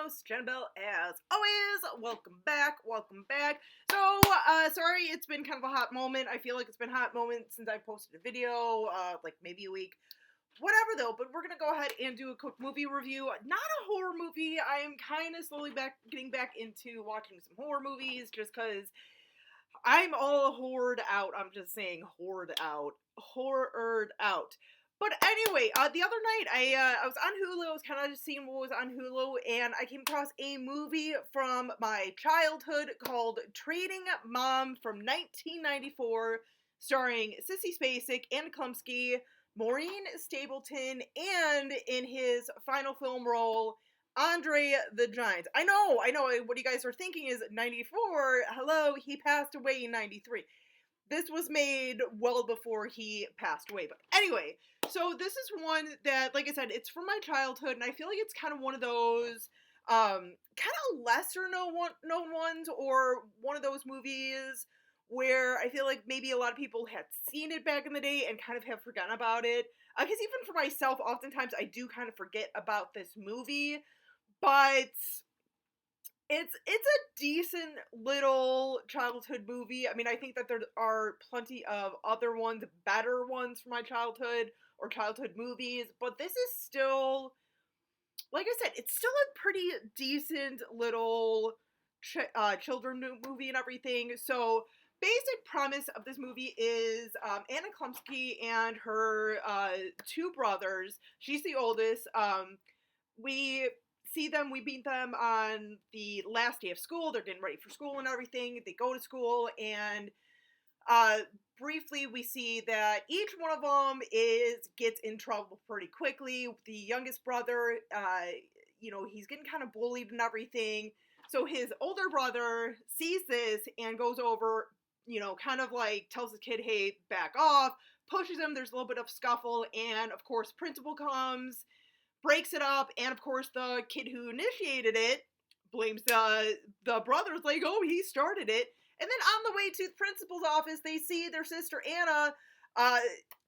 most, Jenna Bell, as always. Welcome back. Sorry, it's been kind of a hot moment. I feel like it's been a hot moment since I posted a video, like maybe a week. Whatever though, but we're gonna go ahead and do a quick movie review. Not a horror movie. I am kind of slowly getting back into watching some horror movies just because I'm all horrored out. I'm just saying horrored out. But anyway, the other night I was on Hulu. I was kind of just seeing what was on Hulu, and I came across a movie from my childhood called Trading Mom from 1994, starring Sissy Spacek, Anna Klumsky, Maureen Stapleton, and in his final film role, Andre the Giant. I know, what you guys are thinking is 94, hello, he passed away in 93. This was made well before he passed away, but anyway, so this is one that, like I said, it's from my childhood, and I feel like it's kind of one of those, kind of lesser known ones, or one of those movies where I feel like maybe a lot of people had seen it back in the day and kind of have forgotten about it. Because even for myself, oftentimes I do kind of forget about this movie, but it's a decent little childhood movie. I mean, I think that there are plenty of other ones, better ones from my childhood or childhood movies, but this is still, like I said, it's still a pretty decent little children movie and everything. So, basic premise of this movie is Anna Klumsky and her two brothers. She's the oldest. We we meet them on the last day of school. They're getting ready for school and everything. They go to school, and briefly we see that each one of them gets in trouble pretty quickly. The youngest brother, he's getting kind of bullied and everything. So his older brother sees this and goes over, kind of like tells the kid, hey, back off, pushes him. There's a little bit of scuffle, and of course, principal comes, breaks it up, and of course the kid who initiated it blames the brothers, like, oh, he started it. And then on the way to the principal's office, they see their sister Anna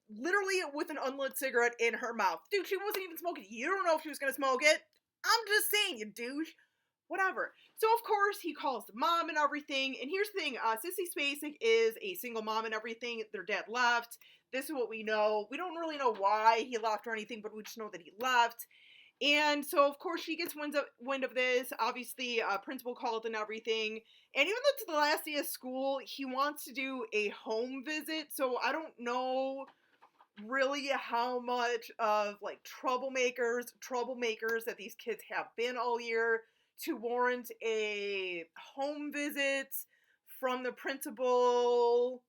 literally with an unlit cigarette in her mouth. Dude, she wasn't even smoking. You don't know if she was gonna smoke it. I'm just saying, you douche. Whatever. So of course he calls the mom and everything. And here's the thing, Sissy Spacek is a single mom and everything. Their dad left. This is what we know. We don't really know why he left or anything, but we just know that he left. And so, of course, she gets wind of this. Obviously, principal called and everything. And even though it's the last day of school, he wants to do a home visit. So I don't know really how much of, like, troublemakers that these kids have been all year to warrant a home visit from the principal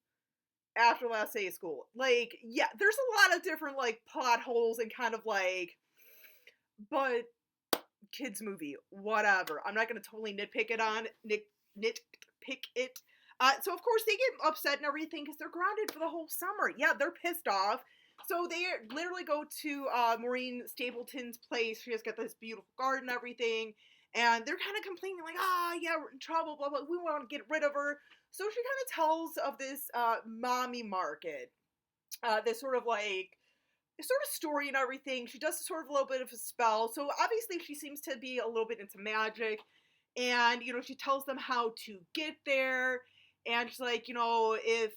after last day of school. Like, yeah, there's a lot of different, like, plot holes and kind of, like, but kids movie, whatever. I'm not going to totally nitpick it. So of course they get upset and everything because they're grounded for the whole summer. Yeah, they're pissed off. So they literally go to Maureen Stapleton's place. She has got this beautiful garden and everything. And they're kind of complaining like, yeah, we're in trouble, blah, blah. We want to get rid of her. So she kind of tells of this mommy market. This sort of story and everything. She does sort of a little bit of a spell. So obviously she seems to be a little bit into magic. And, she tells them how to get there. And she's like, if,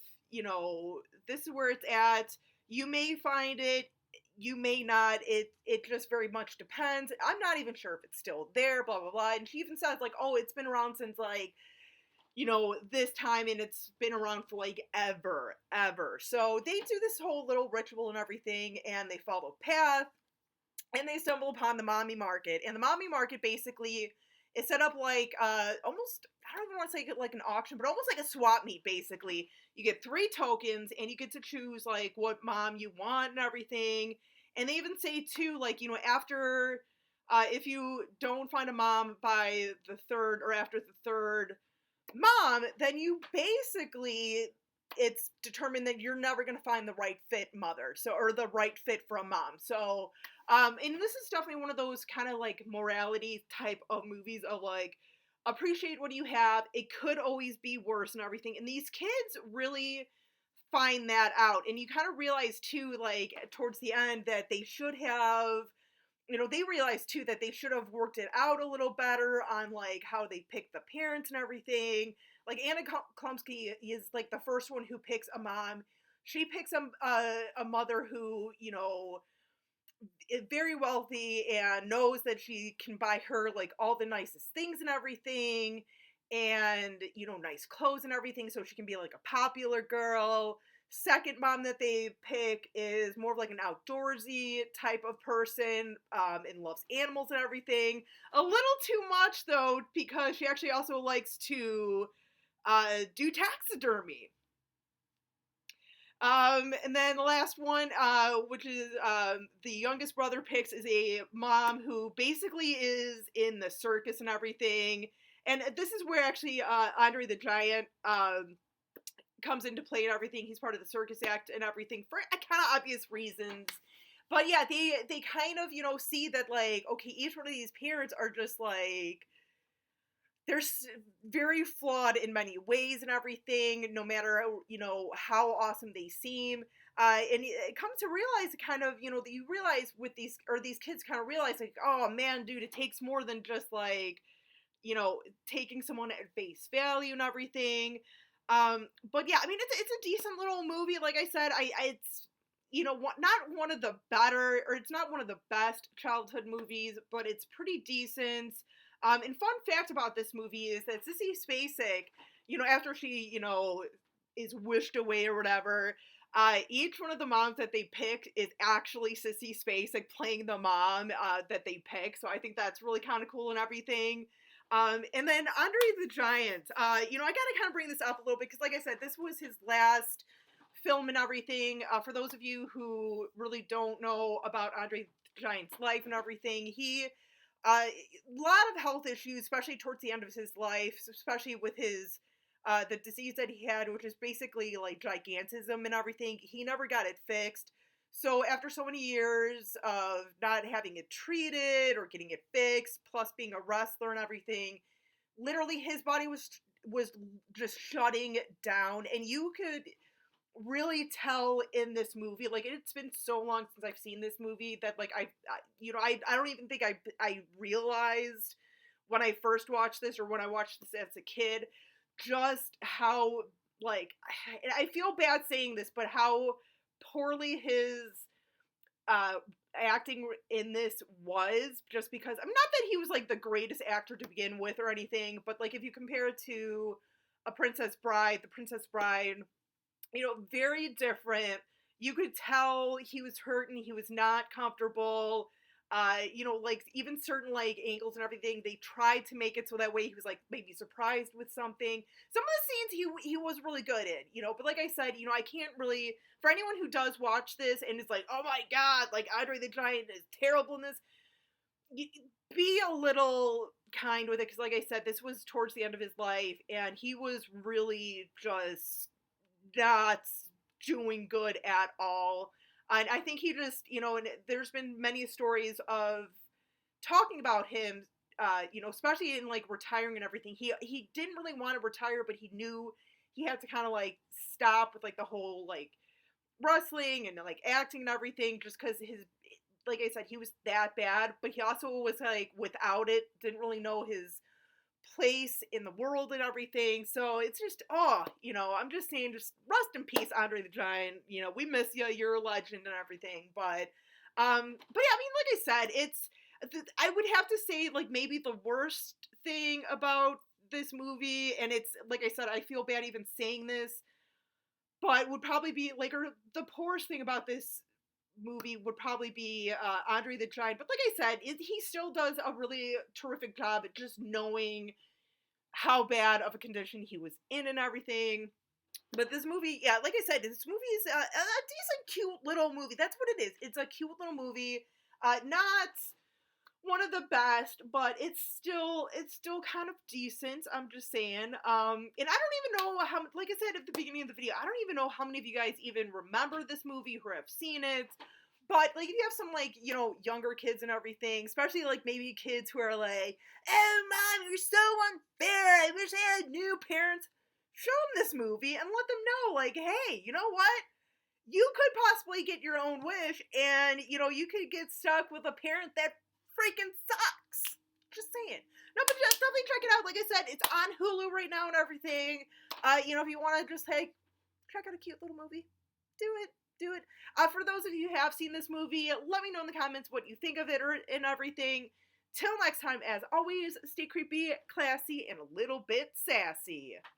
this is where it's at, you may find it, you may not. It just very much depends. I'm not even sure if it's still there, blah, blah, blah. And she even says, like, oh, it's been around since, like, this time, and it's been around for, like, ever. So they do this whole little ritual and everything, and they follow a path, and they stumble upon the mommy market. And the mommy market basically is set up like, almost, I don't even want to say like an auction, but almost like a swap meet, basically. You get 3 tokens, and you get to choose, like, what mom you want and everything. And they even say, too, like, after, if you don't find a mom by the third, or after the third mom, then you basically, it's determined that you're never going to find the right fit mother, or the right fit for a mom. So, and this is definitely one of those kind of, like, morality type of movies of, like, appreciate what you have, it could always be worse and everything, and these kids really find that out, and you kind of realize, too, like, towards the end, that they should have they realized too that they should have worked it out a little better on like how they pick the parents and everything. Like Anna Klumsky is like the first one who picks a mom. She picks a mother who, is very wealthy and knows that she can buy her like all the nicest things and everything, and nice clothes and everything, so she can be like a popular girl. Second mom that they pick is more of like an outdoorsy type of person, and loves animals and everything. A little too much though, because she actually also likes to do taxidermy. And then the last one, which is the youngest brother picks, is a mom who basically is in the circus and everything. And this is where actually Andre the Giant comes into play and everything. He's part of the circus act and everything for kind of obvious reasons. But yeah, they kind of, see that like, okay, each one of these parents are just like, they're very flawed in many ways and everything, no matter, how awesome they seem. And it comes to realize kind of, that you realize with these kids kind of realize like, oh man, dude, it takes more than just like, taking someone at face value and everything. But yeah, I mean, it's a decent little movie. Like I said, it's, not one of the better, or it's not one of the best childhood movies, but it's pretty decent. And fun fact about this movie is that Sissy Spacek, after she, is wished away or whatever, each one of the moms that they pick is actually Sissy Spacek playing the mom that they pick. So I think that's really kind of cool and everything. And then Andre the Giant, I gotta kind of bring this up a little bit because, like I said, this was his last film and everything. For those of you who really don't know about Andre the Giant's life and everything, he a lot of health issues, especially towards the end of his life, especially with his the disease that he had, which is basically like gigantism and everything. He never got it fixed. So after so many years of not having it treated or getting it fixed, plus being a wrestler and everything, literally his body was just shutting down, and you could really tell in this movie, like, it's been so long since I've seen this movie that like I don't even think I realized when I first watched this or when I watched this as a kid just how, like, I feel bad saying this, but how poorly his uh acting in this was, just because I'm not that he was like the greatest actor to begin with or anything, but like if you compare it to a Princess Bride, the Princess Bride, very different. You could tell he was hurting, he was not comfortable. Like even certain like angles and everything, they tried to make it so that way he was like maybe surprised with something. Some of the scenes he was really good in, but like I said, I can't really, for anyone who does watch this and is like, oh my god, like Andre the Giant is terrible in this, be a little kind with it, because like I said, this was towards the end of his life and he was really just not doing good at all. And I think he just, and there's been many stories of talking about him, especially in like retiring and everything. He didn't really want to retire, but he knew he had to kind of like stop with like the whole like wrestling and like acting and everything, just because his, like I said, he was that bad, but he also was like without it, didn't really know his place in the world and everything. So it's just, I'm just saying, just rest in peace, Andre the Giant. We miss you. You're a legend and everything. But yeah, I mean, like I said, I would have to say, like, maybe the worst thing about this movie, and it's, like I said, I feel bad even saying this, but would probably be, like, or the poorest thing about this movie would probably be Andre the Giant. But like I said, he still does a really terrific job at just knowing how bad of a condition he was in and everything. But this movie, yeah, like I said, this movie is a decent, cute little movie. That's what it is. It's a cute little movie. Not one of the best, but it's still kind of decent. I'm just saying. And I don't even know how, like I said at the beginning of the video, I don't even know how many of you guys even remember this movie or have seen it. But like if you have some like, younger kids and everything, especially like maybe kids who are like, "Oh mom, you're so unfair. I wish I had new parents." Show them this movie and let them know, like, hey, you know what? you could possibly get your own wish, and you know, you could get stuck with a parent that freaking sucks. Just saying. No, but just definitely check it out. Like I said, it's on Hulu right now and everything. You know, if you want to just check out a cute little movie, do it. Do it. For those of you who have seen this movie, let me know in the comments what you think of it and everything. Till next time, as always, stay creepy, classy, and a little bit sassy.